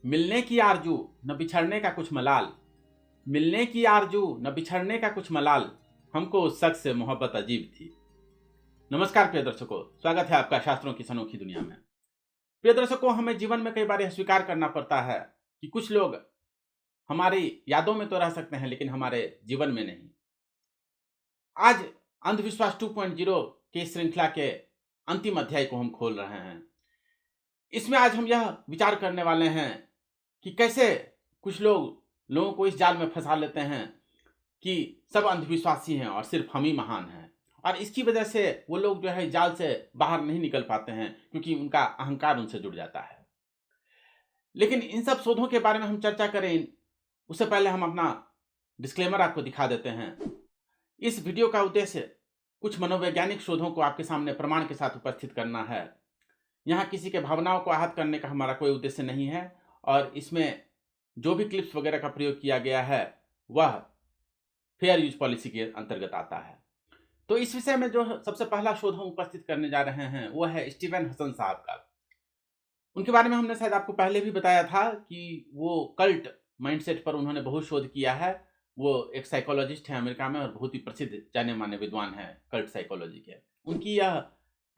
मिलने की आरजू न बिछड़ने का कुछ मलाल, मिलने की आरजू न बिछड़ने का कुछ मलाल, हमको उस शख्स से मोहब्बत अजीब थी। नमस्कार प्रिय दर्शकों, स्वागत है आपका शास्त्रों की अनोखी दुनिया में। प्रिय दर्शकों, हमें जीवन में कई बार यह स्वीकार करना पड़ता है कि कुछ लोग हमारी यादों में तो रह सकते हैं लेकिन हमारे जीवन में नहीं। आज अंधविश्वास 2.0 की श्रृंखला के अंतिम अध्याय को हम खोल रहे हैं। इसमें आज हम यह विचार करने वाले हैं कि कैसे कुछ लोगों को इस जाल में फंसा लेते हैं कि सब अंधविश्वासी हैं और सिर्फ हम ही महान हैं, और इसकी वजह से वो लोग जो है जाल से बाहर नहीं निकल पाते हैं क्योंकि उनका अहंकार उनसे जुड़ जाता है। लेकिन इन सब शोधों के बारे में हम चर्चा करें उससे पहले हम अपना डिस्क्लेमर आपको दिखा देते हैं। इस वीडियो का उद्देश्य कुछ मनोवैज्ञानिक शोधों को आपके सामने प्रमाण के साथ उपस्थित करना है। यहाँ किसी के भावनाओं को आहत करने का हमारा कोई उद्देश्य नहीं है, और इसमें जो भी क्लिप्स वगैरह का प्रयोग किया गया है वह फेयर यूज पॉलिसी के अंतर्गत आता है। तो इस विषय में जो सबसे पहला शोध हम उपस्थित करने जा रहे हैं वो है स्टीवन हसन साहब का। उनके बारे में हमने शायद आपको पहले भी बताया था कि वो कल्ट माइंडसेट पर उन्होंने बहुत शोध किया है। वो एक साइकोलॉजिस्ट है अमेरिका में और बहुत ही प्रसिद्ध जाने माने विद्वान हैं कल्ट साइकोलॉजी के। उनकी यह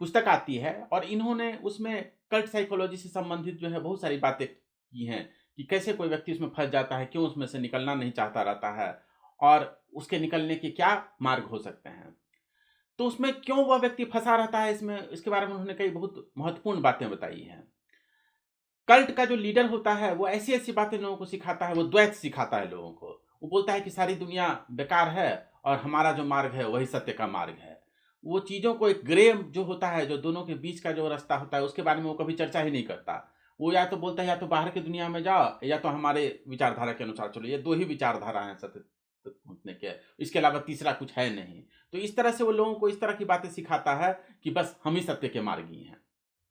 पुस्तक आती है और इन्होंने उसमें कल्ट साइकोलॉजी से संबंधित जो है बहुत सारी बातें की हैं कि कैसे कोई व्यक्ति उसमें फंस जाता है, क्यों उसमें से निकलना नहीं चाहता रहता है और उसके निकलने के क्या मार्ग हो सकते हैं। तो उसमें क्यों वह व्यक्ति फंसा रहता है, इसके बारे में उन्होंने कई बहुत महत्वपूर्ण बातें बताई हैं। कल्ट का जो लीडर होता है वो ऐसी ऐसी बातें लोगों को सिखाता है, वो द्वैत सिखाता है लोगों को। वो बोलता है कि सारी दुनिया बेकार है और हमारा जो मार्ग है वही सत्य का मार्ग है। वो चीज़ों को एक ग्रे जो होता है, जो दोनों के बीच का जो रास्ता होता है, उसके बारे में वो कभी चर्चा ही नहीं करता। वो या तो बोलता है या तो बाहर की दुनिया में जाओ या तो हमारे विचारधारा के अनुसार चलो। ये दो ही विचारधारा हैं सत्य तक पहुंचने के, इसके अलावा तीसरा कुछ है नहीं। तो इस तरह से वो लोगों को इस तरह की बातें सिखाता है कि बस हम ही सत्य के मार्गी हैं।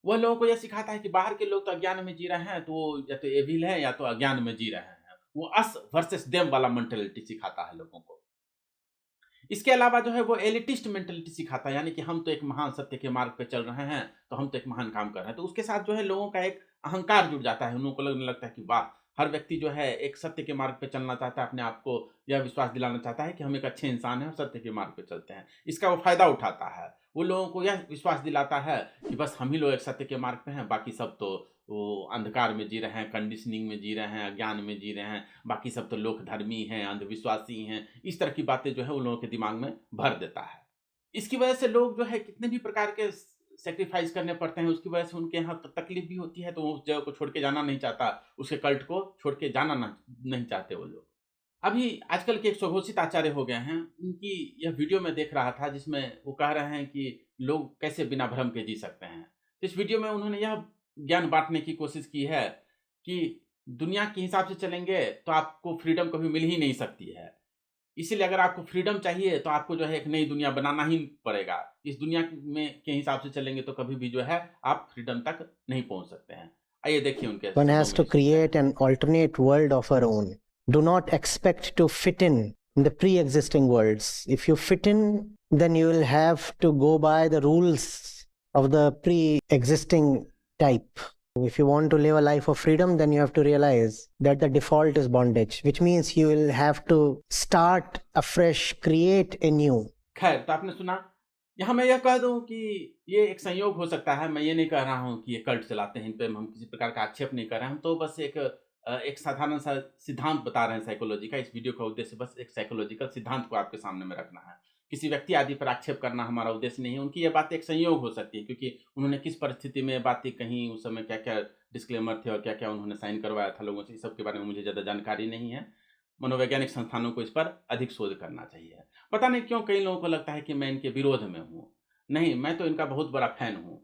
वह लोगों को यह सिखाता है कि बाहर के लोग तो अज्ञान में जी रहे हैं, तो वो या तो एविल है या तो अज्ञान में जी रहे हैं। वो अस वर्सेस देम वाला मेंटेलिटी सिखाता है लोगों को। इसके अलावा जो है वो एलिटिस्ट मेंटेलिटी सिखाता है, यानी कि हम तो एक महान सत्य के मार्ग पे चल रहे हैं, तो हम तो एक महान काम कर रहे हैं। तो उसके साथ जो है लोगों का एक अहंकार जुड़ जाता है। उनको लगने लगता है कि वाह, हर व्यक्ति जो है एक सत्य के मार्ग पे चलना चाहता है, अपने आप को यह विश्वास दिलाना चाहता है कि हम एक अच्छे इंसान हैं और सत्य के मार्ग पे चलते हैं। इसका वो फायदा उठाता है। वो लोगों को यह विश्वास दिलाता है कि बस हम ही लोग एक सत्य के मार्ग पे हैं, बाकी सब तो वो अंधकार में जी रहे हैं, कंडीशनिंग में जी रहे हैं, अज्ञान में जी रहे हैं, बाकी सब तो लोकधर्मी हैं, अंधविश्वासी हैं। इस तरह की बातें जो है उन लोगों के दिमाग में भर देता है। इसकी वजह से लोग जो है कितने भी प्रकार के सैक्रिफाइस करने पड़ते हैं, उसकी वजह से उनके यहाँ तकलीफ भी होती है, तो वो उस जगह को छोड़ के जाना नहीं चाहता, उसके कल्ट को छोड़ के जाना नहीं चाहते वो लोग। अभी आजकल के एक सुघोषित आचार्य हो गए हैं, उनकी यह वीडियो में देख रहा था जिसमें वो कह रहे हैं कि लोग कैसे बिना भ्रम के जी सकते हैं। तो इस वीडियो में उन्होंने यह ज्ञान बांटने की कोशिश की है कि दुनिया के हिसाब से चलेंगे तो आपको फ्रीडम कभी मिल ही नहीं सकती है। इसीलिए अगर आपको फ्रीडम चाहिए तो आपको जो है एक नई दुनिया बनाना ही पड़ेगा। इस दुनिया में के हिसाब से चलेंगे तो कभी भी जो है आप फ्रीडम तक नहीं पहुंच सकते हैं। आइए देखिए उनके One शब्दों has में to सुनते हैं। create an alternate world of our own. Do not expect to fit in the pre-existing worlds. If you fit in, then you will have to go by the rules of the pre-existing type. If you want to live a life of freedom, then you have to realize that the default is bondage, which means you will have to start afresh, create anew. खैर, तो आपने सुना। यहाँ मैं यह कह दूं कि ये एक संयोग हो सकता है। मैं ये नहीं कह रहा हूं कि ये कल्ट चलाते हैं, इन पे हम किसी प्रकार का आक्षेप नहीं कर रहे हैं। हम तो बस एक साधारण सा सिद्धांत बता रहे हैं साइकोलॉजी का। इस वीडियो का उद्देश्य बस एक साइकोलॉजिकल सिद्धांत को आपके सामने में रखना है। किसी व्यक्ति आदि पर आक्षेप करना हमारा उद्देश्य नहीं है। उनकी यह बात एक संयोग हो सकती है क्योंकि उन्होंने किस परिस्थिति में बातें कहीं, उस समय क्या क्या डिस्क्लेमर थे और क्या क्या उन्होंने साइन करवाया था लोगों से, इस सब के बारे में मुझे ज़्यादा जानकारी नहीं है। मनोवैज्ञानिक संस्थानों को इस पर अधिक शोध करना चाहिए। पता नहीं क्यों कई लोगों को लगता है कि मैं इनके विरोध में हूँ। नहीं, मैं तो इनका बहुत बड़ा फ़ैन हूँ।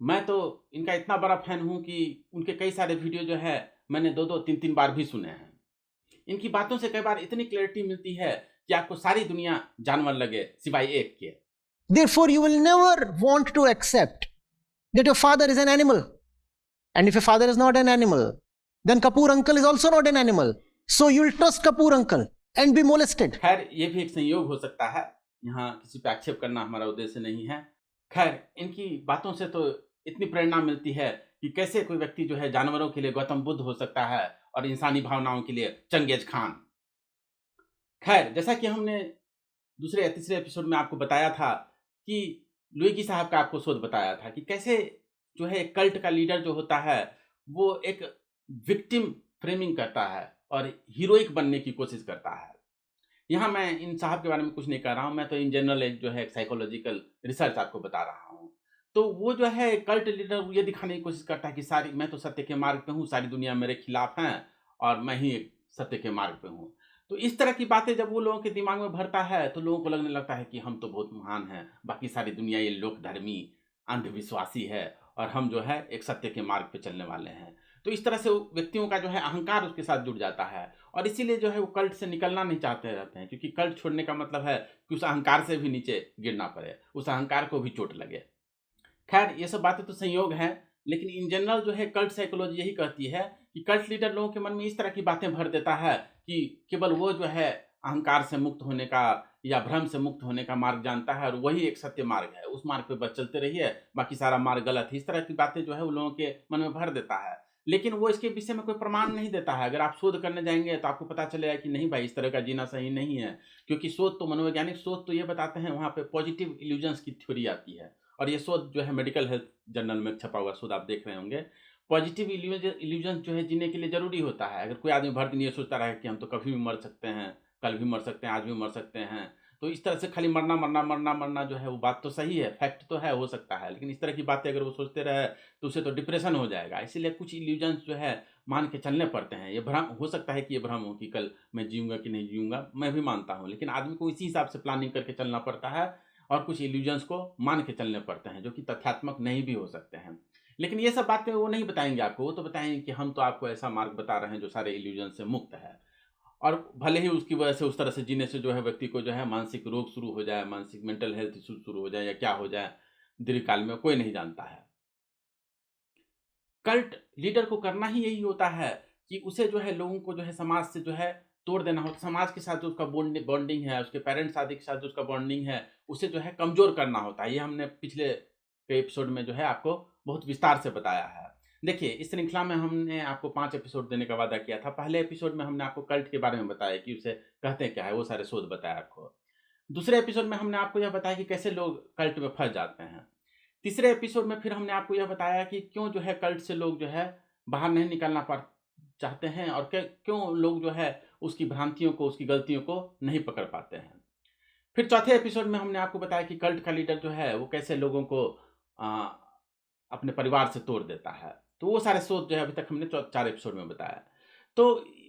मैं तो इनका इतना बड़ा फ़ैन हूँ कि उनके कई सारे वीडियो जो है मैंने 2-2, 3-3 बार भी सुने हैं। इनकी बातों से कई बार इतनी क्लैरिटी मिलती है कि आपको सारी दुनिया जानवर लगे सिवाय एक के। Therefore, you will never want to accept that your father is an animal. And if your father is not an animal, then Kapoor uncle is also not an animal. So you'll trust Kapoor uncle and be molested. खैर, ये भी एक संयोग हो सकता है। यहाँ किसी पे आक्षेप करना हमारा उद्देश्य नहीं है। खैर, इनकी बातों से तो इतनी प्रेरणा मिलती है कि कैसे कोई व्यक्ति जो है जानवरों के लिए गौतम बुद्ध हो सकता है और इंसानी भावनाओं के लिए चंगेज खान। खैर, जैसा कि हमने दूसरे या तीसरे एपिसोड में आपको बताया था कि लुईगी साहब का आपको शोध बताया था कि कैसे जो है कल्ट का लीडर जो होता है वो एक विक्टिम फ्रेमिंग करता है और हीरोइक बनने की कोशिश करता है। यहाँ मैं इन साहब के बारे में कुछ नहीं कर रहा हूँ, मैं तो इन जनरल एक जो है साइकोलॉजिकल रिसर्च आपको बता रहा हूँ। तो वो जो है कल्ट लीडर ये दिखाने की कोशिश करता है कि सारी मैं तो सत्य के मार्ग पे हूँ, सारी दुनिया मेरे खिलाफ हैं और मैं ही एक सत्य के मार्ग पे हूँ। तो इस तरह की बातें जब वो लोगों के दिमाग में भरता है तो लोगों को लगने लगता है कि हम तो बहुत महान हैं, बाकी सारी दुनिया ये लोकधर्मी अंधविश्वासी है और हम जो है एक सत्य के मार्ग पे चलने वाले हैं। तो इस तरह से व्यक्तियों का जो है अहंकार उसके साथ जुड़ जाता है और इसीलिए जो है वो कल्ट से निकलना नहीं चाहते रहते हैं, क्योंकि कल्ट छोड़ने का मतलब है कि उस अहंकार से भी नीचे गिरना पड़े, उस अहंकार को भी चोट लगे। खैर, ये सब बातें तो संयोग हैं, लेकिन इन जनरल जो है कल्ट साइकोलॉजी यही कहती है कि कल्ट लीडर लोगों के मन में इस तरह की बातें भर देता है कि केवल वो जो है अहंकार से मुक्त होने का या भ्रम से मुक्त होने का मार्ग जानता है और वही एक सत्य मार्ग है, उस मार्ग पे बस चलते रहिए, बाकी सारा मार्ग गलत है। इस तरह की बातें जो है वो लोगों के मन में भर देता है, लेकिन वो इसके विषय में कोई प्रमाण नहीं देता है। अगर आप शोध करने जाएंगे तो आपको पता चलेगा कि नहीं भाई, इस तरह का जीना सही नहीं है, क्योंकि शोध तो मनोवैज्ञानिक शोध तो ये बताते हैं, वहाँ पे पॉजिटिव इल्यूजन्स की थ्योरी आती है और ये शोध जो है मेडिकल हेल्थ जर्नल में छपा हुआ शोध आप देख रहे होंगे। पॉजिटिव इल्यूजन जो है जीने के लिए जरूरी होता है। अगर कोई आदमी भर दिन ये सोचता रहे कि हम तो कभी भी मर सकते हैं, कल भी मर सकते हैं, आज भी मर सकते हैं, तो इस तरह से खाली मरना मरना मरना मरना जो है वो बात तो सही है, फैक्ट तो है, हो सकता है, लेकिन इस तरह की बातें अगर वो सोचते रहे तो उसे तो डिप्रेशन हो जाएगा। इसीलिए कुछ इल्यूजन्स जो है मान के चलने पड़ते हैं। ये भ्रम हो सकता है कि ये भ्रम हो कि कल मैं जीऊँगा कि नहीं जीऊँगा, मैं भी मानता हूँ, लेकिन आदमी को इसी हिसाब से प्लानिंग करके चलना पड़ता है और कुछ इल्यूजन्स को मान के चलने पड़ते हैं जो कि तथ्यात्मक नहीं भी हो सकते हैं। लेकिन ये सब बातें वो नहीं बताएँगे आपको, वो तो बताएँगे कि हम तो आपको ऐसा मार्ग बता रहे हैं जो सारे इल्यूजन से मुक्त है। और भले ही उसकी वजह से उस तरह से जीने से जो है व्यक्ति को जो है मानसिक रोग शुरू हो जाए, मानसिक मेंटल हेल्थ इश्यू शुरू हो जाए या क्या हो जाए, दीर्घकाल में कोई नहीं जानता है। कल्ट लीडर को करना ही यही होता है कि उसे जो है लोगों को जो है समाज से जो है तोड़ देना होता है। समाज के साथ जो उसका बॉन्डिंग है, उसके पेरेंट्स आदि के साथ जो उसका बॉन्डिंग है, उसे जो है कमज़ोर करना होता है। ये हमने पिछले कई एपिसोड में जो है आपको बहुत विस्तार से बताया है। देखिए, इस श्रृंखला में हमने आपको 5 एपिसोड देने का वादा किया था। पहले एपिसोड में हमने आपको कल्ट के बारे में बताया कि उसे कहते क्या है, वो सारे शोध बताया आपको। दूसरे एपिसोड में हमने आपको यह बताया कि कैसे लोग कल्ट में फँस जाते हैं। तीसरे एपिसोड में फिर हमने आपको यह बताया कि क्यों जो है कल्ट से लोग जो है बाहर नहीं निकलना पड़ चाहते हैं और क्यों लोग जो है उसकी भ्रांतियों को, उसकी गलतियों को नहीं पकड़ पाते हैं। फिर चौथे एपिसोड में हमने आपको बताया कि कल्ट का लीडर जो है वो कैसे लोगों को अ, अपने परिवार से तोड़ देता है। तो वो सारे शोध जो है अभी तक हमने 4 एपिसोड में बताया। तो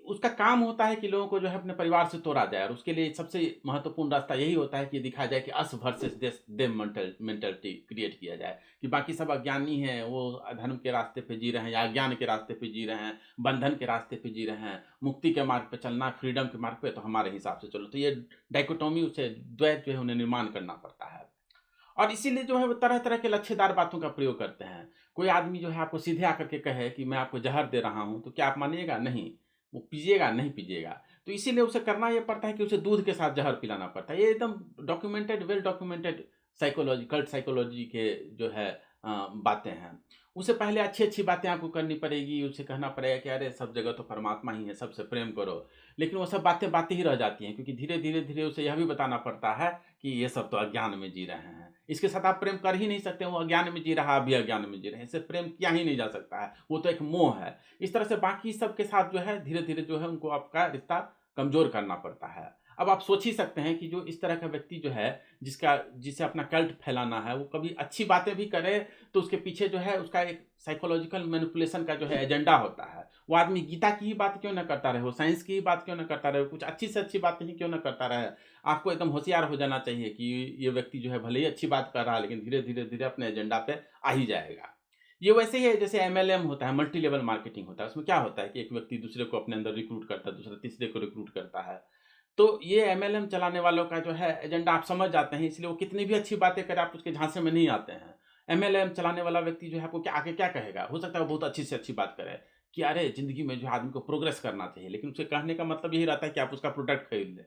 उसका काम होता है कि लोगों को जो है अपने परिवार से तोड़ा जाए और उसके लिए सबसे महत्वपूर्ण रास्ता यही होता है कि ये दिखाया जाए कि us versus them mentality create किया जाए कि बाकी सब अज्ञानी हैं, वो अधर्म के रास्ते पे जी रहे हैं या अज्ञान के रास्ते पे जी रहे हैं, बंधन के रास्ते पे जी रहे हैं, मुक्ति के मार्ग पे चलना, फ्रीडम के मार्ग पे तो हमारे हिसाब से चलो। तो ये डाइकोटोमी, उसे द्वैत जो है उन्हें निर्माण करना पड़ता है और इसीलिए जो है वो तरह-तरह के लच्छेदार बातों का प्रयोग करते हैं। कोई आदमी जो है आपको सीधे आकर के कहे कि मैं आपको ज़हर दे रहा हूँ, तो क्या आप मानिएगा? नहीं। वो पीजिएगा? नहीं पीजिएगा। तो इसीलिए उसे करना ये पड़ता है कि उसे दूध के साथ ज़हर पिलाना पड़ता है। ये एकदम documented, well documented psychology, cult psychology के जो है बातें हैं। उसे पहले अच्छी-अच्छी बातें आपको करनी पड़ेगी, उसे कहना पड़ेगा कि अरे सब जगह तो परमात्मा ही है, सबसे प्रेम करो। लेकिन वो सब बातें बातें ही रह जाती हैं, क्योंकि धीरे-धीरे उसे यह भी बताना पड़ता है कि ये सब तो अज्ञान में जी रहे हैं। इसके साथ आप प्रेम कर ही नहीं सकते, वो अज्ञान में जी रहा है, आप भी अज्ञान में जी रहे हैं, इससे प्रेम किया ही नहीं जा सकता है, वो तो एक मोह है। इस तरह से बाकी सब के साथ जो है धीरे-धीरे जो है उनको आपका रिश्ता कमज़ोर करना पड़ता है। अब आप सोच ही सकते हैं कि जो इस तरह का व्यक्ति जो है जिसे अपना कल्ट फैलाना है, वो कभी अच्छी बातें भी करे तो उसके पीछे जो है उसका एक साइकोलॉजिकल मैनिपुलेशन का जो है एजेंडा होता है। वो आदमी गीता की ही बात क्यों ना करता रहे, वो साइंस की ही बात क्यों ना करता रहे, कुछ अच्छी से अच्छी बातें ही क्यों ना करता रहे। आपको एकदम होशियार हो जाना चाहिए कि ये व्यक्ति जो है भले ही अच्छी बात कर रहा है, लेकिन धीरे-धीरे अपने एजेंडा पे आ ही जाएगा। ये वैसे ही है जैसे एमएलएम होता है, मल्टी लेवल मार्केटिंग होता है। उसमें क्या होता है कि एक व्यक्ति दूसरे को अपने अंदर रिक्रूट करता है, दूसरा तीसरे को रिक्रूट करता है। तो ये एमएलएम चलाने वालों का जो है एजेंडा आप समझ जाते हैं, इसलिए वो कितनी भी अच्छी बातें करे आप उसके झांसे में नहीं आते हैं। एमएलएम चलाने वाला व्यक्ति जो है आपको क्या आगे क्या कहेगा? हो सकता है वो बहुत अच्छी से अच्छी बात करे कि अरे ज़िंदगी में जो है आदमी को प्रोग्रेस करना चाहिए, लेकिन उसे कहने का मतलब यही रहता है कि आप उसका प्रोडक्ट खरीद लें।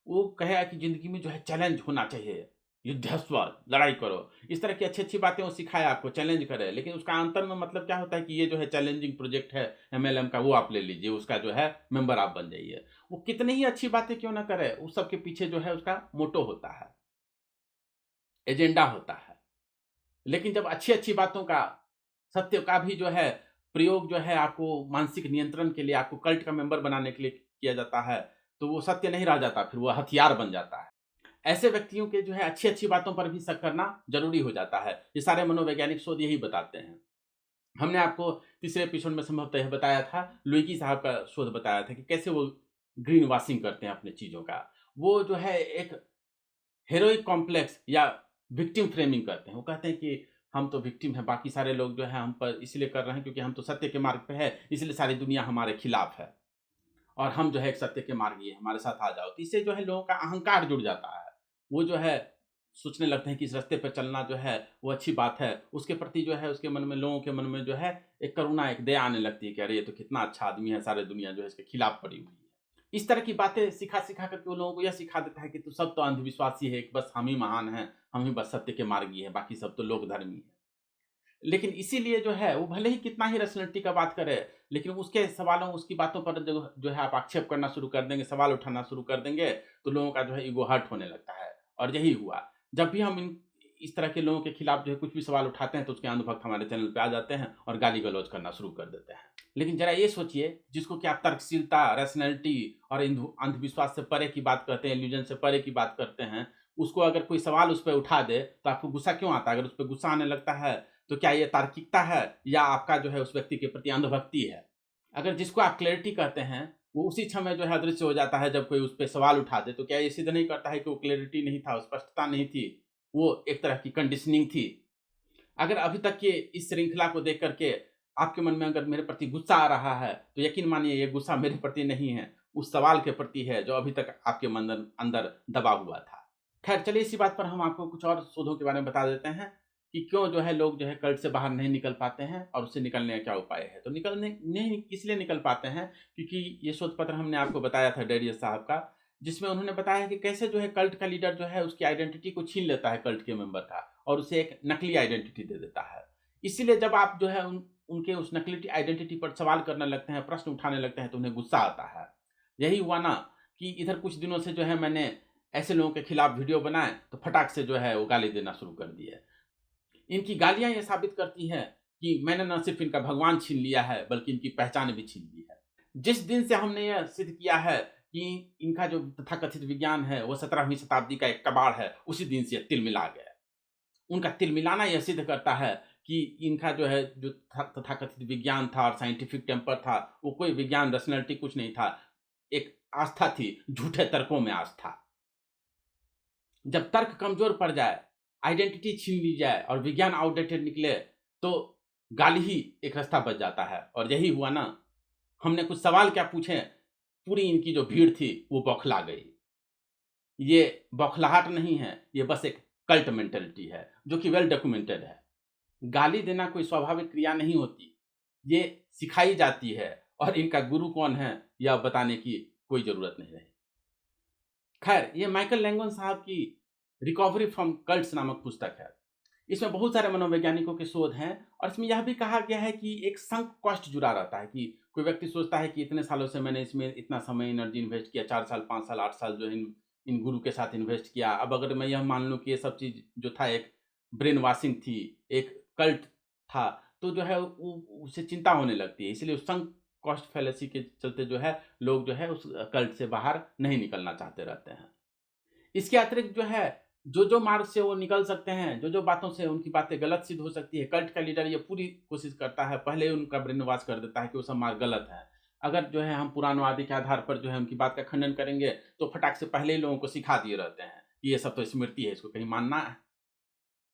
वो कहेगा कि ज़िंदगी में जो है चैलेंज होना चाहिए। युद्धस्व, लड़ाई करो, इस तरह की अच्छी-अच्छी बातें वो सिखाए आपको, चैलेंज करे, लेकिन उसका अंतर में मतलब क्या होता है कि ये जो है चैलेंजिंग प्रोजेक्ट है एमएलएम का, वो आप ले लीजिए, उसका जो है मेंबर आप बन जाइए। वो कितनी ही अच्छी बातें क्यों ना करे, उस सब के पीछे जो है उसका मोटो होता है, एजेंडा होता है। लेकिन जब अच्छी-अच्छी बातों का, सत्य का भी जो है प्रयोग जो है आपको मानसिक नियंत्रण के लिए, आपको कल्ट का मेंबर बनाने के लिए किया जाता है, तो वो सत्य नहीं रह जाता, फिर वो हथियार बन जाता है। ऐसे व्यक्तियों के जो है अच्छी-अच्छी बातों पर भी शक करना ज़रूरी हो जाता है। ये सारे मनोवैज्ञानिक शोध यही बताते हैं। हमने आपको तीसरे एपिसोड में संभवतः यह बताया था, लुईगी साहब का शोध बताया था कि कैसे वो ग्रीन वॉशिंग करते हैं अपनी चीज़ों का। वो जो है एक हेरोइक कॉम्प्लेक्स या विक्टिम फ्रेमिंग करते हैं। वो कहते हैं कि हम तो विक्टिम हैं, बाकी सारे लोग जो हैं हम पर इसलिए कर रहे हैं क्योंकि हम तो सत्य के मार्ग पे हैं, इसलिए सारी दुनिया हमारे खिलाफ है और हम जो है एक सत्य के मार्गी हैं, हमारे साथ आ जाओ। तो इससे जो है लोगों का अहंकार जुड़ जाता है। वो जो है सोचने लगते हैं कि इस रास्ते पे चलना जो है वो अच्छी बात है। उसके प्रति जो है उसके मन में, लोगों के मन में जो है एक करुणा, एक दया आने लगती है कि अरे ये तो कितना अच्छा आदमी है, सारी दुनिया जो है इसके खिलाफ पड़ी हुई है। इस तरह की बातें सिखा-सिखा कर के वो लोगों को यह सिखा देता है कि तू सब तो अंधविश्वासी है, एक बस हम ही महान हैं, हम ही बस सत्य के मार्गी हैं, बाकी सब तो लोकधर्मी हैं। लेकिन इसीलिए जो है वो भले ही कितना ही रैशनैलिटी का बात करे, लेकिन उसके सवालों, उसकी बातों पर जो है आप आक्षेप करना शुरू कर देंगे, सवाल उठाना शुरू कर देंगे, तो लोगों का जो है ईगो हर्ट होने लगता है। और यही हुआ। जब भी हम इस तरह के लोगों के खिलाफ जो है कुछ भी सवाल उठाते हैं, तो उसके अंधभक्त हमारे चैनल पे आ जाते हैं और गाली-गलौज करना शुरू कर देते हैं। लेकिन ज़रा ये सोचिए, जिसको कि आप तर्कशीलता, रैशनैलिटी और अंधविश्वास से परे की बात करते हैं, इल्यूजन से परे की बात करते हैं, उसको अगर कोई सवाल उस पे उठा दे, तो आपको गुस्सा क्यों आता है? अगर उस पे गुस्सा आने लगता है, तो क्या ये तार्किकता है या आपका जो है उस व्यक्ति के प्रति अंधभक्ति है? अगर जिसको आप क्लैरिटी कहते हैं, वो उसी समय जो है अदृश्य हो जाता है जब कोई उस पे सवाल उठा दे, तो क्या ये सिद्ध नहीं करता है कि वो क्लैरिटी नहीं था, स्पष्टता नहीं थी, वो एक तरह की कंडीशनिंग थी? अगर अभी तक ये इस श्रृंखला को देख कर के आपके मन में अगर मेरे प्रति गुस्सा आ रहा है, तो यकीन मानिए ये गुस्सा मेरे प्रति नहीं है, उस सवाल के प्रति है जो अभी तक आपके मन अंदर दबा हुआ था। खैर चलिए, इसी बात पर हम आपको कुछ और शोधों के बारे में बता देते हैं कि क्यों जो है लोग जो है कल्ट से बाहर नहीं निकल पाते हैं और उससे निकलने का क्या उपाय है। तो निकलने नहीं इसलिए निकल पाते हैं क्योंकि ये शोध पत्र हमने आपको बताया था डेरियस साहब का, जिसमें उन्होंने बताया कि कैसे जो है कल्ट का लीडर जो है उसकी आइडेंटिटी को छीन लेता है कल्ट के मेंबर का और उसे एक नकली आइडेंटिटी दे देता है। इसीलिए जब आप जो है उनके उस नकली आइडेंटिटी पर सवाल करने लगते हैं, प्रश्न उठाने लगते हैं, तो उन्हें गुस्सा आता है। यही हुआ ना कि इधर कुछ दिनों से जो है मैंने ऐसे लोगों के खिलाफ वीडियो बनाए, तो फटाक से जो है वो गाली देना शुरू कर दिए। इनकी गालियाँ ये साबित करती हैं कि मैंने न सिर्फ़ इनका भगवान छीन लिया है, बल्कि इनकी पहचान भी छीन ली है। जिस दिन से हमने यह सिद्ध किया है कि इनका जो तथाकथित विज्ञान है, वो 17वीं शताब्दी का एक कबाड़ है, उसी दिन से ये तिलमिला गया। उनका तिलमिलाना यह सिद्ध करता है कि इनका जो है जो तथाकथित विज्ञान था और साइंटिफिक टेम्पर था, वो कोई विज्ञान, रैशनैलिटी कुछ नहीं था। एक आस्था थी, झूठे तर्कों में आस्था। जब तर्क कमज़ोर पड़ जाए, आइडेंटिटी छीन ली जाए और विज्ञान आउटडेटेड निकले, तो गाली ही एक रास्ता बच जाता है। और यही हुआ ना, हमने कुछ सवाल क्या पूछे, पूरी इनकी जो भीड़ थी वो बौखला गई। ये बौखलाहट नहीं है, ये बस एक कल्ट मेंटालिटी है, जो कि वेल डॉक्यूमेंटेड है। गाली देना कोई स्वाभाविक क्रिया नहीं होती, ये सिखाई जाती है और इनका गुरु कौन है, यह बताने की कोई ज़रूरत नहीं रही। खैर, ये माइकल लैंगडन साहब की रिकवरी फ्रॉम कल्ट्स नामक पुस्तक है। इसमें बहुत सारे मनोवैज्ञानिकों के शोध हैं और इसमें यह भी कहा गया है कि एक संक कॉस्ट जुड़ा रहता है कि कोई व्यक्ति सोचता है कि इतने सालों से मैंने इसमें इतना समय, एनर्जी इन्वेस्ट किया, 4 साल, 5 साल, 8 साल जो है इन गुरु के साथ इन्वेस्ट किया। अब अगर मैं यह मान लूँ कि ये सब चीज़ जो था एक ब्रेन वॉशिंग थी, एक कल्ट था, तो जो है उ उसे चिंता होने लगती है। इसलिए उस संक कॉस्ट फैलेसी के चलते जो है लोग जो है उस कल्ट से बाहर नहीं निकलना चाहते रहते हैं। इसके अतिरिक्त जो है, जो मार्ग से वो निकल सकते हैं, जो बातों से उनकी बातें गलत सिद्ध हो सकती है, कल्ट का लीडर ये पूरी कोशिश करता है, पहले ही उनका ब्रेन वॉश कर देता है कि वो सब मार्ग गलत है। अगर जो है हम पुराणवादी के आधार पर जो है उनकी बात का खंडन करेंगे, तो फटाक से पहले ही लोगों को सिखा दिए रहते हैं कि ये सब तो स्मृति है, इसको कहीं मानना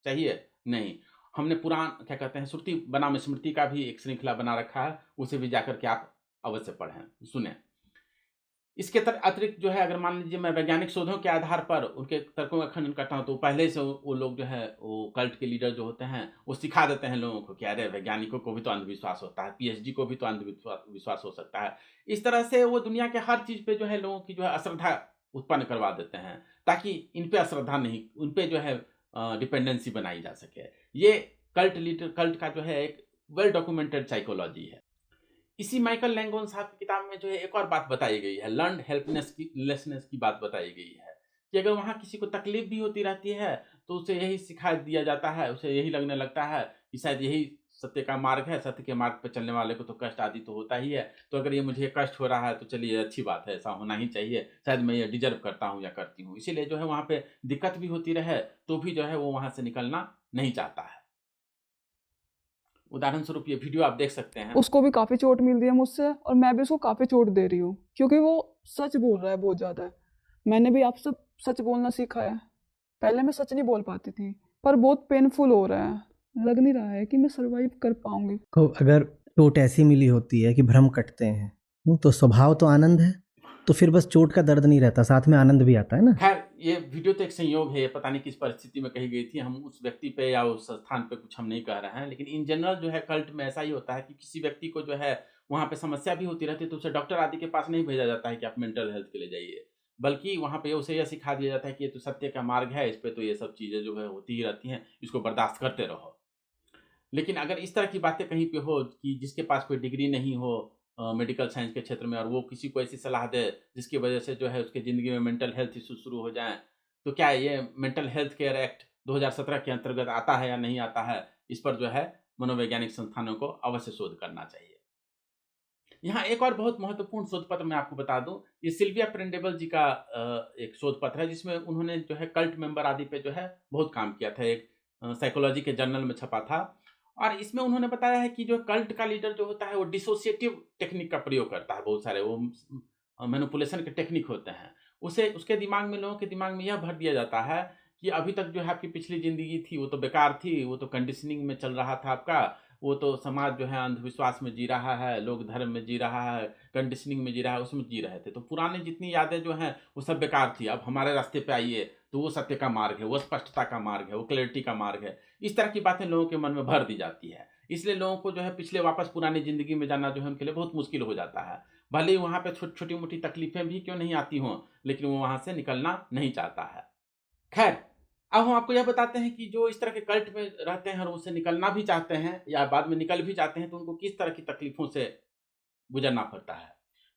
चाहिए? नहीं। हमने पुराण क्या कहते हैं, श्रुति बनाम स्मृति का भी एक श्रृंखला बना रखा है, उसे भी जाकर के आप अवश्य पढ़ें, सुनें। इसके अतिरिक्त जो है, अगर मान लीजिए मैं वैज्ञानिक शोधों के आधार पर उनके तर्कों का खंडन करता हूँ, तो पहले से वो लोग जो है वो कल्ट के लीडर जो होते हैं, वो सिखा देते हैं लोगों को कि अरे वैज्ञानिकों को भी तो अंधविश्वास होता है, पीएचडी को भी तो अंधविश्वास विश्वास हो सकता है। इस तरह से वो दुनिया के हर चीज़ पे जो है लोगों की जो है अश्रद्धा उत्पन्न करवा देते हैं ताकि इन पे अश्रद्धा नहीं, उन पे जो है डिपेंडेंसी बनाई जा सके। ये कल्ट का जो है एक वेल डॉक्यूमेंटेड साइकोलॉजी है। इसी माइकल लैंगोन साहब की किताब में जो है एक और बात बताई गई है, लर्न हेल्पलेसनेस की बात बताई गई है कि अगर वहाँ किसी को तकलीफ भी होती रहती है तो उसे यही सिखा दिया जाता है, उसे यही लगने लगता है कि शायद यही सत्य का मार्ग है, सत्य के मार्ग पर चलने वाले को तो कष्ट आदि तो होता ही है, तो अगर ये मुझे कष्ट हो रहा है तो चलिए अच्छी बात है, ऐसा होना ही चाहिए, शायद मैं ये डिजर्व करता हूँ या करती हूँ। इसीलिए जो है वहाँ पे दिक्कत भी होती रहे तो भी जो है वो वहाँ से निकलना नहीं चाहता है। उदाहरण स्वरूप ये वीडियो आप देख सकते हैं। उसको भी काफ़ी चोट मिल रही है मुझसे और मैं भी उसको काफ़ी चोट दे रही हूँ क्योंकि वो सच बोल रहा है बहुत ज़्यादा। मैंने भी आपसे सच बोलना सीखा है। पहले मैं सच नहीं बोल पाती थी पर बहुत पेनफुल हो रहा है, लग नहीं रहा है कि मैं सर्वाइव कर पाऊंगी। को अगर चोट ऐसी मिली होती है कि भ्रम कटते हैं, तो स्वभाव तो आनंद है, तो फिर बस चोट का दर्द नहीं रहता, साथ में आनंद भी आता है ना। खैर ये वीडियो तो एक संयोग है, पता नहीं किस परिस्थिति में कही गई थी, हम उस व्यक्ति पे या उस स्थान पे कुछ हम नहीं कह रहे हैं, लेकिन इन जनरल जो है कल्ट में ऐसा ही होता है कि किसी व्यक्ति को जो है वहाँ पे समस्या भी होती रहती है तो उसे डॉक्टर आदि के पास नहीं भेजा जाता है कि आप मेंटल हेल्थ के लिए जाइए, बल्कि वहाँ पे उसे यह सिखा दिया जाता है कि ये तो सत्य का मार्ग है, इस पे तो ये सब चीज़ें जो है होती ही रहती हैं, इसको बर्दाश्त करते रहो। लेकिन अगर इस तरह की बातें कहीं पे हो कि जिसके पास कोई डिग्री नहीं हो मेडिकल साइंस के क्षेत्र में और वो किसी को ऐसी सलाह दे जिसकी वजह से जो है उसके ज़िंदगी में मेंटल हेल्थ इशू शुरू हो जाएं, तो क्या ये मेंटल हेल्थ केयर एक्ट 2017 के अंतर्गत आता है या नहीं आता है, इस पर जो है मनोवैज्ञानिक संस्थानों को अवश्य शोध करना चाहिए। यहाँ एक और बहुत महत्वपूर्ण शोध पत्र मैं आपको बता दूं, ये सिल्विया प्रेंडेबल जी का एक शोध पत्र है जिसमें उन्होंने जो है कल्ट मेंबर आदि पे जो है बहुत काम किया था, एक साइकोलॉजी के जर्नल में छपा था, और इसमें उन्होंने बताया है कि जो कल्ट का लीडर जो होता है वो डिसोसिएटिव टेक्निक का प्रयोग करता है, बहुत सारे वो मैनिपुलेशन के टेक्निक होते हैं, उसे उसके दिमाग में, लोगों के दिमाग में यह भर दिया जाता है कि अभी तक जो है आपकी पिछली ज़िंदगी थी वो तो बेकार थी, वो तो कंडीशनिंग में चल रहा था आपका, वो तो समाज जो है अंधविश्वास में जी रहा है, लोग धर्म में जी रहा है, कंडीशनिंग में जी रहा है, उसमें जी रहे थे, तो पुरानी जितनी यादें जो हैं वो सब बेकार थी, अब हमारे रास्ते पे आइए तो वो सत्य का मार्ग है, वो स्पष्टता का मार्ग है, वो क्लैरिटी का मार्ग है। इस तरह की बातें लोगों के मन में भर दी जाती है, इसलिए लोगों को जो है पिछले वापस पुरानी ज़िंदगी में जाना जो है उनके लिए बहुत मुश्किल हो जाता है। भले ही वहाँ पे छोटी मोटी तकलीफें भी क्यों नहीं आती हों, लेकिन वो वहाँ से निकलना नहीं चाहता है। खैर, अब हम आपको यह बताते हैं कि जो इस तरह के कल्ट में रहते हैं और उससे निकलना भी चाहते हैं या बाद में निकल भी जाते हैं तो उनको किस तरह की तकलीफों से गुजरना पड़ता है।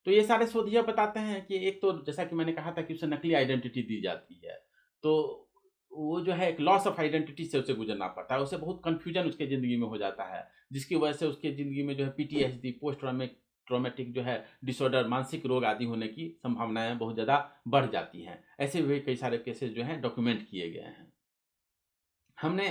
तो ये सारे शोध यह बताते हैं कि एक तो जैसा कि मैंने कहा था कि उसे नकली आइडेंटिटी दी जाती है, तो वो जो है एक लॉस ऑफ आइडेंटिटी से उसे गुजरना पड़ता है, उसे बहुत कन्फ्यूजन उसके ज़िंदगी में हो जाता है, जिसकी वजह से उसके ज़िंदगी में जो है पीटीएसडी, पोस्ट ट्रॉमेटिक जो है डिसऑर्डर, मानसिक रोग आदि होने की संभावनाएं बहुत ज़्यादा बढ़ जाती हैं। ऐसे भी कई सारे केसेस जो हैं डॉक्यूमेंट किए गए हैं। हमने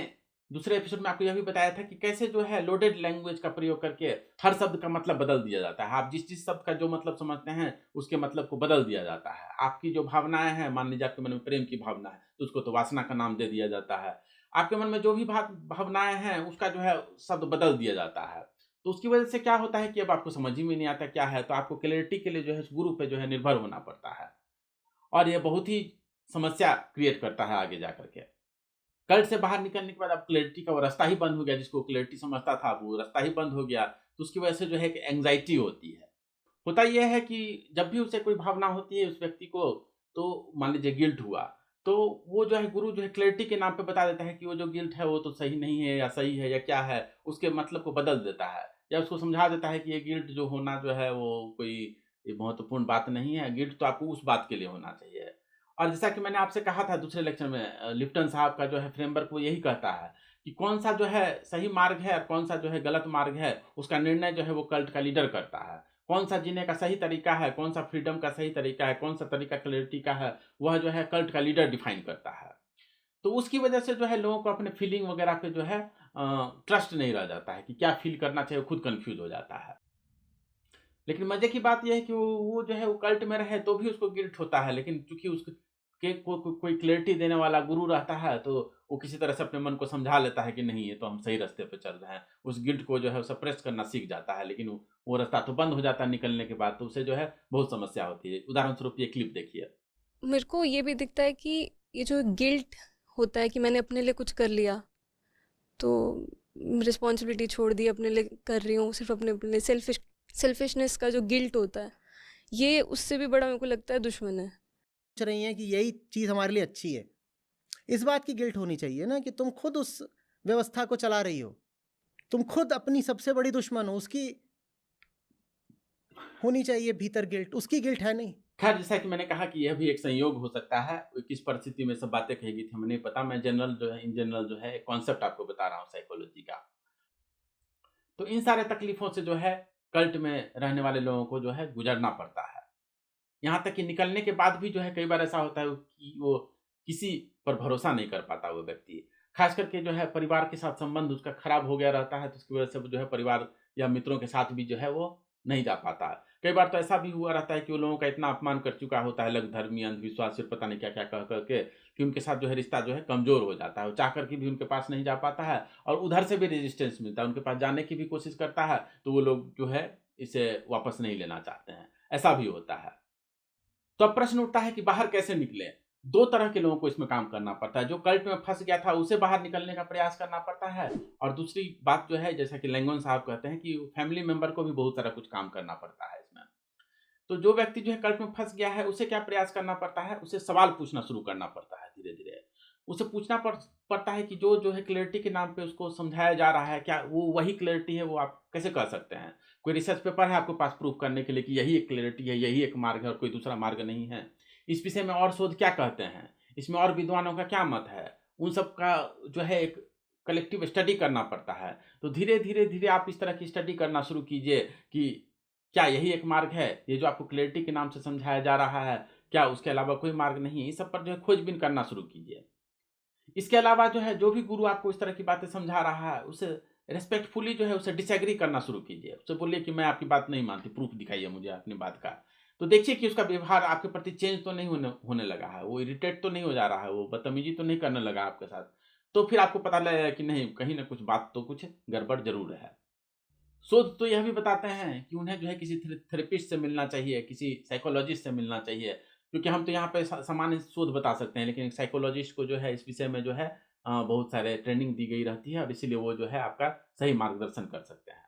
दूसरे एपिसोड में आपको यह भी बताया था कि कैसे जो है लोडेड लैंग्वेज का प्रयोग करके हर शब्द का मतलब बदल दिया जाता है। आप जिस शब्द का जो मतलब समझते हैं उसके मतलब को बदल दिया जाता है। आपकी जो भावनाएं हैं, मान लीजिए आपके मन में प्रेम की भावना है तो उसको तो वासना का नाम दे दिया जाता है। आपके मन में जो भी भावनाएं हैं उसका जो है शब्द बदल दिया जाता है। तो उसकी वजह से क्या होता है कि अब आपको समझ ही में नहीं आता क्या है, तो आपको क्लैरिटी के लिए जो है गुरु पे जो है निर्भर होना पड़ता है, और ये बहुत ही समस्या क्रिएट करता है आगे जा करके। कल्ट से बाहर निकलने के बाद अब क्लैरिटी का वो रास्ता ही बंद हो गया, जिसको क्लैरिटी समझता था वो रास्ता ही बंद हो गया, तो उसकी वजह से जो है कि एंग्जाइटी होती है। होता यह है कि जब भी उसे कोई भावना होती है उस व्यक्ति को, तो मान लीजिए गिल्ट हुआ, तो वो जो है गुरु जो है क्लैरिटी के नाम पे बता देता है कि वो जो गिल्ट है वो तो सही नहीं है या सही है या क्या है, उसके मतलब को बदल देता है या उसको समझा देता है कि ये गिल्ट जो होना जो है वो कोई महत्वपूर्ण बात नहीं है, गिल्ट तो आपको उस बात के लिए होना चाहिए। और जैसा कि मैंने आपसे कहा था दूसरे लेक्चर में, लिप्टन साहब का जो है फ्रेमवर्क वो यही कहता है कि कौन सा जो है सही मार्ग है और कौन सा जो है गलत मार्ग है, उसका निर्णय जो है वो कल्ट का लीडर करता है। कौन सा जीने का सही तरीका है, कौन सा फ्रीडम का सही तरीका है, कौन सा तरीका क्लैरिटी का है, वह जो है कल्ट का लीडर डिफाइन करता है। तो उसकी वजह से जो है लोगों को अपने फीलिंग वगैरह पे जो है ट्रस्ट नहीं रह जाता है कि क्या फील करना चाहिए, खुद कंफ्यूज हो जाता है। लेकिन मजे की बात यह है कि वो जो है वो कल्ट में रहे तो भी उसको गिल्ट होता है, लेकिन चूंकि उसके कोई क्लैरिटी देने वाला गुरु रहता है तो वो किसी तरह से अपने मन को समझा लेता है कि नहीं ये तो हम सही रास्ते पे चल रहे हैं, उस गिल्ट को जो है सप्रेस करना सीख जाता है, लेकिन वो रास्ता तो बंद हो जाता है निकलने के बाद, तो उसे जो है बहुत समस्या होती है। उदाहरण स्वरूप ये क्लिप देखिए। मेरे को ये भी दिखता है कि ये जो गिल्ट होता है कि मैंने अपने लिए कुछ कर लिया तो रिस्पॉन्सिबिलिटी छोड़ दी, अपने लिए कर रही हूँ, सिर्फ अपने लिए सेल्फिशनेस का जो गिल्ट होता है ये उससे भी बड़ा मेरे को लगता है दुश्मन है। रही हैं कि यही चीज़ हमारे लिए अच्छी है। इस बात की गिल्ट होनी चाहिए ना कि तुम खुद उस व्यवस्था को चला रही हो, तुम खुद अपनी सबसे बड़ी दुश्मन हो, उसकी होनी चाहिए भीतर गिल्ट, उसकी गिल्ट है नहीं। खैर, जैसा कि मैंने कहा कि यह भी एक संयोग हो सकता है, वो किस परिस्थिति में सब बातें कहेगी थी हमें नहीं पता। मैं जनरल जो है, इन जनरल जो है कॉन्सेप्ट आपको बता रहा हूँ साइकोलॉजी का। तो इन सारे तकलीफों से जो है कल्ट में रहने वाले लोगों को जो है गुजरना पड़ता है। यहाँ तक कि निकलने के बाद भी जो है कई बार ऐसा होता है कि वो किसी पर भरोसा नहीं कर पाता वो व्यक्ति। खास करके जो है परिवार के साथ संबंध उसका खराब हो गया रहता है, तो उसकी वजह से वो जो है परिवार या मित्रों के साथ भी जो है वो नहीं जा पाता है। कई बार तो ऐसा भी हुआ रहता है कि वो लोगों का इतना अपमान कर चुका होता है, लग धर्मी, अंधविश्वास, फिर पता नहीं क्या-क्या कह कर के, कि उनके साथ जो है रिश्ता जो है कमज़ोर हो जाता है। वो चाह कर के भी उनके पास नहीं जा पाता है और उधर से भी रेजिस्टेंस मिलता है। उनके पास जाने की भी कोशिश करता है, तो वो लोग जो है इसे वापस नहीं लेना चाहते हैं। ऐसा भी होता है। तो अब प्रश्न उठता है कि बाहर कैसे निकलें? 2 तरह के लोगों को इसमें काम करना पड़ता है। जो कल्ट में फँस गया था उसे बाहर निकलने का प्रयास करना पड़ता है, और दूसरी बात जो है, जैसा कि लैंगोन साहब कहते हैं, कि फैमिली मेंबर को भी बहुत सारा कुछ काम करना पड़ता है इसमें। तो जो व्यक्ति जो है कल्ट में फँस गया है, उसे क्या प्रयास करना पड़ता है? उसे सवाल पूछना शुरू करना पड़ता है धीरे-धीरे। उसे पूछना पड़ता है कि जो है क्लैरिटी के नाम पे उसको समझाया जा रहा है, क्या वो वही क्लैरिटी है? वो आप कैसे कह सकते हैं? कोई रिसर्च पेपर है आपके पास प्रूफ करने के लिए कि यही एक क्लैरिटी है, यही एक मार्ग है और कोई दूसरा मार्ग नहीं है? इस विषय में और शोध क्या कहते हैं? इसमें और विद्वानों का क्या मत है? उन सब का जो है एक कलेक्टिव स्टडी करना पड़ता है। तो धीरे-धीरे आप इस तरह की स्टडी करना शुरू कीजिए कि क्या यही एक मार्ग है? ये जो आपको क्लैरिटी के नाम से समझाया जा रहा है, क्या उसके अलावा कोई मार्ग नहीं है? इस सब पर जो है खोजबीन करना शुरू कीजिए। इसके अलावा जो है जो भी गुरु आपको इस तरह की बातें समझा रहा है, उसे रिस्पेक्टफुली जो है उसे डिसएग्री करना शुरू कीजिए। उसे बोलिए कि मैं आपकी बात नहीं मानती, प्रूफ दिखाइए मुझे अपनी बात का। तो देखिए कि उसका व्यवहार आपके प्रति चेंज तो नहीं होने होने लगा है, वो इरिटेट तो नहीं हो जा रहा है, वो बदतमीजी तो नहीं करने लगा आपके साथ। तो फिर आपको पता लगेगा कि नहीं, कहीं न कुछ बात तो कुछ गड़बड़ ज़रूर है। शोध तो यह भी बताते हैं कि उन्हें जो है किसी थेरेपिस्ट से मिलना चाहिए, किसी साइकोलॉजिस्ट से मिलना चाहिए। क्योंकि हम तो यहाँ पे सामान्य शोध बता सकते हैं, लेकिन एक साइकोलॉजिस्ट को जो है इस विषय में जो है बहुत सारे ट्रेनिंग दी गई रहती है, और इसीलिए वो जो है आपका सही मार्गदर्शन कर सकते हैं।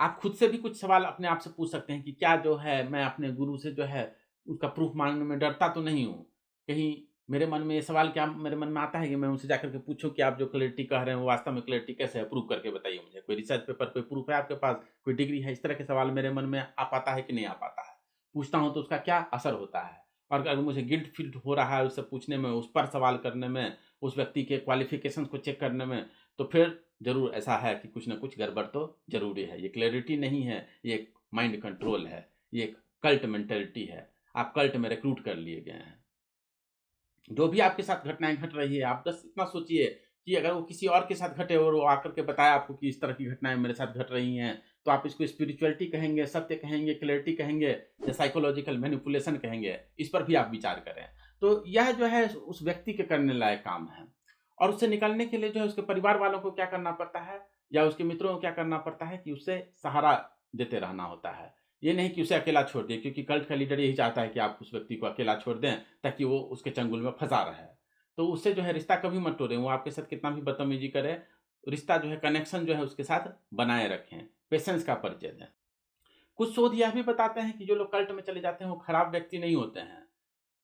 आप खुद से भी कुछ सवाल अपने आप से पूछ सकते हैं कि क्या जो है मैं अपने गुरु से जो है उसका प्रूफ माँगने में डरता तो नहीं हूँ? कहीं मेरे मन में ये सवाल क्या मेरे मन में आता है कि मैं उनसे जाकर के पूछूँ कि आप जो क्लैरिटी कह रहे हैं वो वास्तव में क्लैरिटी कैसे है? प्रूव करके बताइए मुझे। कोई रिसर्च पेपर, कोई प्रूफ है आपके पास? कोई डिग्री है? इस तरह के सवाल मेरे मन में आ पाता है कि नहीं आ पाता है? पूछता हूँ तो उसका क्या असर होता है? और अगर मुझे गिल्ट फ़ील हो रहा है उससे पूछने में, उस पर सवाल करने में, उस व्यक्ति के क्वालिफ़िकेशंस को चेक करने में, तो फिर ज़रूर ऐसा है कि कुछ न कुछ गड़बड़ तो ज़रूरी है। ये क्लैरिटी नहीं है, ये एक माइंड कंट्रोल है, ये एक कल्ट मेंटालिटी है। आप कल्ट में रिक्रूट कर लिए गए हैं। जो भी आपके साथ घटनाएँ घट रही है, आप बस इतना सोचिए कि अगर वो किसी और के साथ घटे और वो आकर के बताए आपको कि इस तरह की घटनाएँ मेरे साथ घट रही हैं, तो आप इसको स्पिरिचुअलिटी कहेंगे, सत्य कहेंगे, क्लैरिटी कहेंगे, या साइकोलॉजिकल मैनिपुलेशन कहेंगे, इस पर भी आप विचार करें। तो यह जो है उस व्यक्ति के करने लायक काम है, और उससे निकलने के लिए जो है उसके परिवार वालों को क्या करना पड़ता है, या उसके मित्रों को क्या करना पड़ता है कि उसे सहारा देते रहना होता है। ये नहीं कि उसे अकेला छोड़ दिए, क्योंकि कल्ट का लीडर यही चाहता है कि आप उस व्यक्ति को अकेला छोड़ दें ताकि वो उसके चंगुल में फँसा रहे। तो उससे जो है रिश्ता कभी मत तोड़ें, वो आपके साथ कितना भी बदतमीजी करे, रिश्ता जो है, कनेक्शन जो है उसके साथ बनाए रखें, पेशेंस का परिचय दें। कुछ शोध यह भी बताते हैं कि जो लोग कल्ट में चले जाते हैं वो खराब व्यक्ति नहीं होते हैं।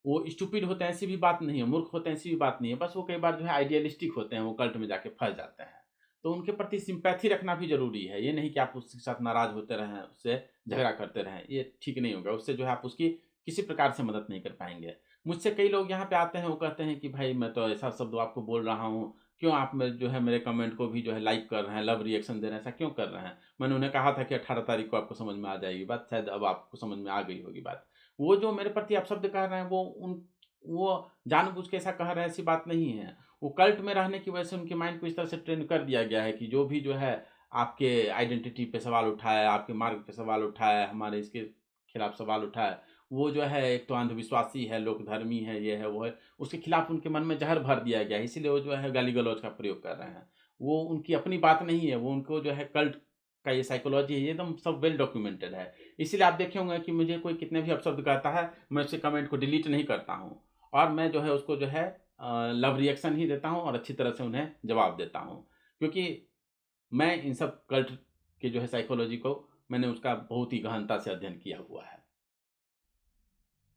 वो स्टूपिड होते हैं ऐसी भी बात नहीं है, मूर्ख होते हैं ऐसी भी बात नहीं है, बस वो कई बार जो है आइडियलिस्टिक होते हैं, वो कल्ट में जाके फँस जाते हैं। तो उनके प्रति सिम्पैथी रखना भी ज़रूरी है, ये नहीं कि आप उसके साथ नाराज़ होते रहें, उससे झगड़ा करते रहें, ये ठीक नहीं होगा। उससे जो है आप उसकी किसी प्रकार से मदद नहीं कर पाएँगे। मुझसे कई लोग यहाँ पे आते हैं, वो कहते हैं कि भाई मैं तो ऐसा शब्द आपको बोल रहा हूँ, क्यों आप जो है मेरे कमेंट को भी जो है लाइक कर रहे हैं, लव रिएक्शन दे रहे हैं, ऐसा क्यों कर रहे हैं? मैंने उन्हें कहा था कि 18 तारीख को आपको समझ में आ जाएगी बात, शायद अब आपको समझ में आ गई होगी बात। वो जो मेरे प्रति अपशब्द कह रहे हैं, वो जानबूझ के ऐसा कह रहे हैं, ऐसी बात नहीं है। वो कल्ट में रहने की वजह से उनके माइंड को इस तरह से ट्रेन कर दिया गया है कि जो भी जो है आपके आइडेंटिटी पे सवाल उठाए, आपके मार्ग पे सवाल उठाए, हमारे इसके खिलाफ सवाल उठाए, वो जो है एक तो अंधविश्वासी है, लोकधर्मी है, ये है, वो है, उसके खिलाफ उनके मन में ज़हर भर दिया गया है, इसीलिए वो जो है गाली-गलौज का प्रयोग कर रहे हैं। वो उनकी अपनी बात नहीं है, वो उनको जो है कल्ट का ये साइकोलॉजी है, ये एकदम सब वेल डॉक्यूमेंटेड है। इसीलिए आप देखे होंगे कि मुझे कोई कितने भी अपशब्द कहता है, मैं उसके कमेंट को डिलीट नहीं करता हूँ, और मैं जो है उसको जो है लव रिएक्शन ही देता हूँ और अच्छी तरह से उन्हें जवाब देता हूँ। क्योंकि मैं इन सब कल्ट के जो है साइकोलॉजी को मैंने उसका बहुत ही गहनता से अध्ययन किया हुआ है।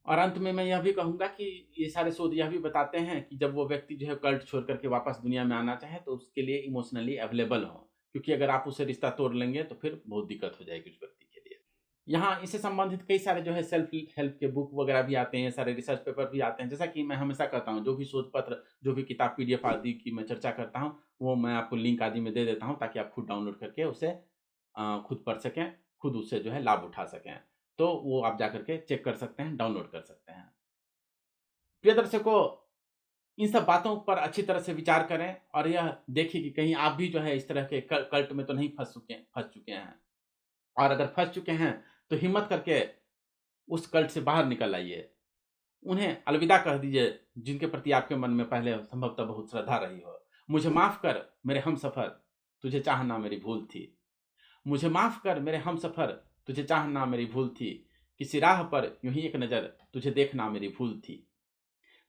और अंत में मैं यह भी कहूँगा कि ये सारे शोध यह भी बताते हैं कि जब वो व्यक्ति जो है कल्ट छोड़ करके वापस दुनिया में आना चाहे तो उसके लिए इमोशनली अवेलेबल हो, क्योंकि अगर आप उससे रिश्ता तोड़ लेंगे तो फिर बहुत दिक्कत हो जाएगी उस व्यक्ति के लिए। यहाँ इससे संबंधित कई सारे जो है सेल्फ हेल्प के बुक वगैरह भी आते हैं, सारे रिसर्च पेपर भी आते हैं। जैसा कि मैं हमेशा कहता हूँ, जो भी शोध पत्र, जो भी किताब PDF आदि की मैं चर्चा करता हूँ, वो मैं आपको लिंक आदि में दे देता हूँ ताकि आप खुद डाउनलोड करके उसे खुद पढ़ सकें, खुद उससे जो है लाभ उठा सकें। तो वो आप जाकर के चेक कर सकते हैं, डाउनलोड कर सकते हैं। प्रिय दर्शकों, इन सब बातों पर अच्छी तरह से विचार करें और यह देखिए कि कहीं आप भी जो है इस तरह के कल्ट में तो नहीं फंस चुके हैं। और अगर फंस चुके हैं तो हिम्मत करके उस कल्ट से बाहर निकल आइए। उन्हें अलविदा कह दीजिए जिनके प्रति आपके मन में पहले संभवतः बहुत श्रद्धा रही हो। मुझे माफ कर मेरे हमसफर, तुझे चाहना मेरी भूल थी। मुझे माफ कर मेरे हमसफर, तुझे चाहना मेरी भूल थी। किसी राह पर यूं ही एक नज़र तुझे देखना मेरी भूल थी।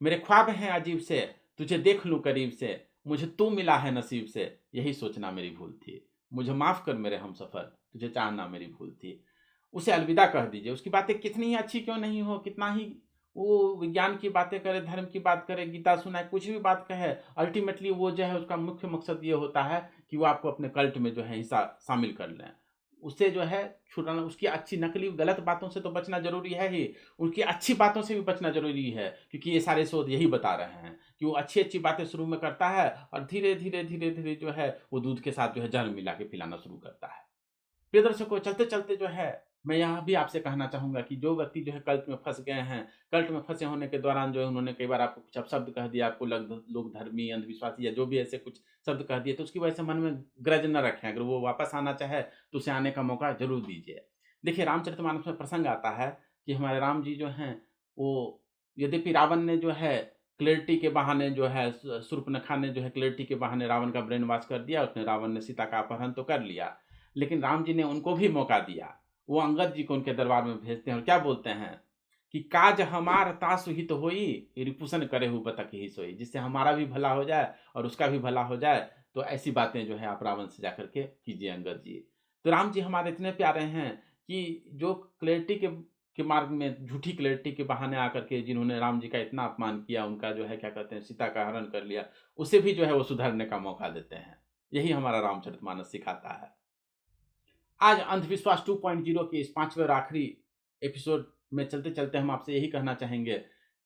मेरे ख्वाब हैं अजीब से, तुझे देख लूं करीब से। मुझे तू मिला है नसीब से, यही सोचना मेरी भूल थी। मुझे माफ कर मेरे हमसफर, तुझे चाहना मेरी भूल थी। उसे अलविदा कह दीजिए। उसकी बातें कितनी ही अच्छी क्यों नहीं हो, कितना ही वो विज्ञान की बातें करे, धर्म की बात करे, गीता सुनाए, कुछ भी बात कहे, अल्टीमेटली वो जो है उसका मुख्य मकसद ये होता है कि वो आपको अपने कल्ट में जो है हिस्सा शामिल कर लें। उसे जो है छुड़ाना, उसकी अच्छी नकली गलत बातों से तो बचना जरूरी है ही, उनकी अच्छी बातों से भी बचना जरूरी है, क्योंकि ये सारे शोध यही बता रहे हैं कि वो अच्छी अच्छी बातें शुरू में करता है और धीरे धीरे धीरे धीरे जो है वो दूध के साथ जो है जहर मिला के पिलाना शुरू करता है। प्रिय दर्शकों, चलते चलते जो है मैं यह भी आपसे कहना चाहूँगा कि जो व्यक्ति जो है कल्ट में फंस गए हैं, कल्ट में फंसे होने के दौरान जो है उन्होंने कई बार आपको कुछ अपशब्द कह दिया, आपको लोग धर्मी, अंधविश्वासी या जो भी ऐसे कुछ शब्द कह दिए, तो उसकी वजह से मन में ग्रज न रखें। अगर वो वापस आना चाहे तो उसे आने का मौका जरूर दीजिए। देखिए, रामचरितमानस में प्रसंग आता है कि हमारे राम जी जो हैं वो, यद्यपि रावण ने जो है क्लैरिटी के बहाने जो है, शूर्पणखा ने जो है क्लैरिटी के बहाने रावण का ब्रेन वॉश कर दिया, उसने रावण ने सीता का अपहरण तो कर लिया, लेकिन राम जी ने उनको भी मौका दिया। वो अंगद जी को उनके दरबार में भेजते हैं और क्या बोलते हैं कि काज हमार तासु हित होई, रिपुसन करे हु बतक ही सोई। जिससे हमारा भी भला हो जाए और उसका भी भला हो जाए, तो ऐसी बातें जो है आप रावण से जाकर के कीजिए अंगद जी। तो राम जी हमारे इतने प्यारे हैं कि जो क्लैरिटी के मार्ग में झूठी क्लैरिटी के बहाने आकर के जिन्होंने राम जी का इतना अपमान किया, उनका जो है क्या कहते हैं सीता का हरण कर लिया, उसे भी जो है वो सुधरने का मौका देते हैं। यही हमारा रामचरितमानस सिखाता है। आज अंधविश्वास 2.0 के इस 5वें और आखिरी एपिसोड में चलते चलते हम आपसे यही कहना चाहेंगे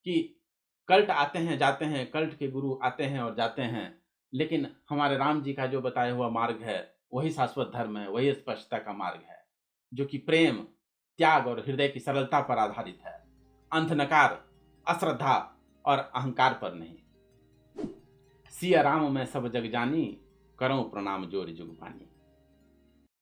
कि कल्ट आते हैं जाते हैं, कल्ट के गुरु आते हैं और जाते हैं, लेकिन हमारे राम जी का जो बताया हुआ मार्ग है वही शाश्वत धर्म है, वही स्पष्टता का मार्ग है, जो कि प्रेम, त्याग और हृदय की सरलता पर आधारित है। अंधनकार, अश्रद्धा और अहंकार पर नहीं। सिया राम में सब जग जानी, करो प्रणाम जोर जुग पानी।